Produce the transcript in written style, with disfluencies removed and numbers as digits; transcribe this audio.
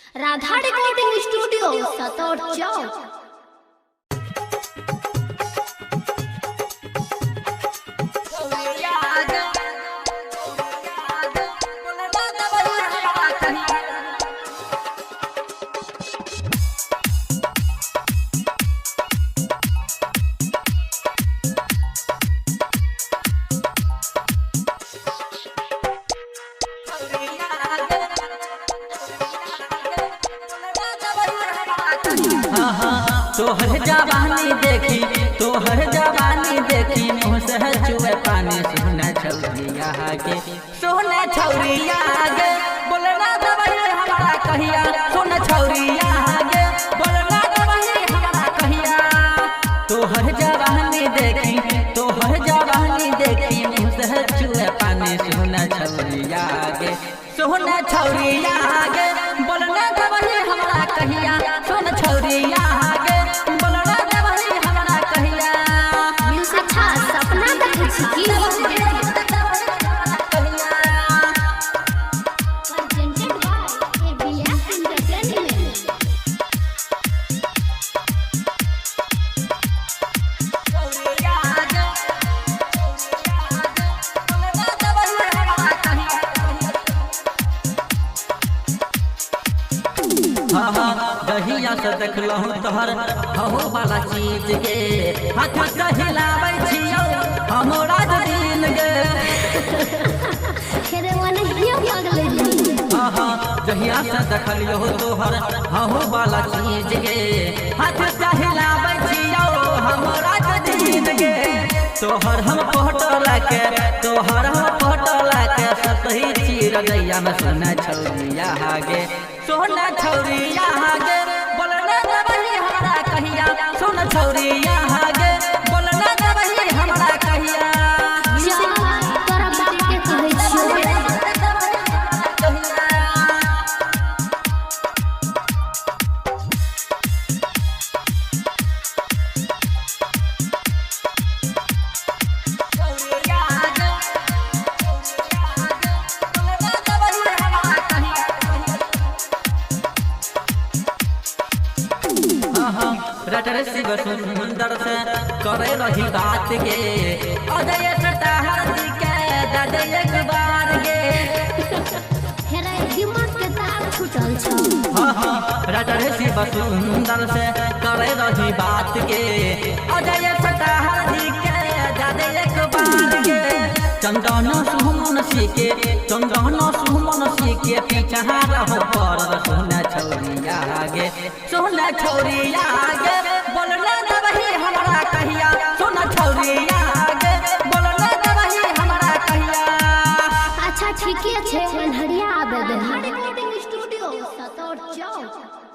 Radha recording studio सतौर चौक। तोहर जवानी देखी तोहर जवानी देखी मुँह से चुए पानी सोना छौरिया गे सोना छौरिया गे बोलना दवाई हमारा कहिया सोना छौरिया गे बोलना दवाई हमारा कहिया। तोहर जवानी देखी मुँह से चुए पानी सोना छौरिया गे सोना छौरिया गे बोलना दवाई हमारा कहिया सोना छौरिया गे बोलना दवाई हमारा कहिया। अच्छा सपना देखै छी की प्रेजेंटेड बाय एबीएस एंटरटेनमेंट। दहिया से देखलहु तोहर हहो वाला चीज गे हाथ से हिलाबै छियौ हमरा दिल गे खेरे वाला हिया पागल दी। दहिया से देखलियो तोहर हहो वाला चीज गे हाथ से हिलाबै छियौ हमरा दिल गे तोहर हम फोटो लाके सतही चीर गैया में सोना छौरिया गे सोना छौरिया गे बोलना दवाई हमारा कहिया सोना छौरिया गे बोलना दवाई हमारा कहिया। तोरा बाप के कहै छियो रटर शिव सुंदर से करे रही बात गे अजय सटाहर जी के दादे एक बार गे हेरा दिमाग के तार छूटल छ। रटर शिव सुंदर से करे रही बात गे अजय सटाहर जी के दादे एक बार गे चंदन सुमन सीके पीछा रहो पर सोना छौरिया गे बोलना दवाई हमारा कहिया सोना छौरिया गे बोलना दवाई हमारा कहिया। अच्छा ठीके छै हरिया आबे दे। राधा रिकॉर्डिंग स्टूडियो सतौर चौक।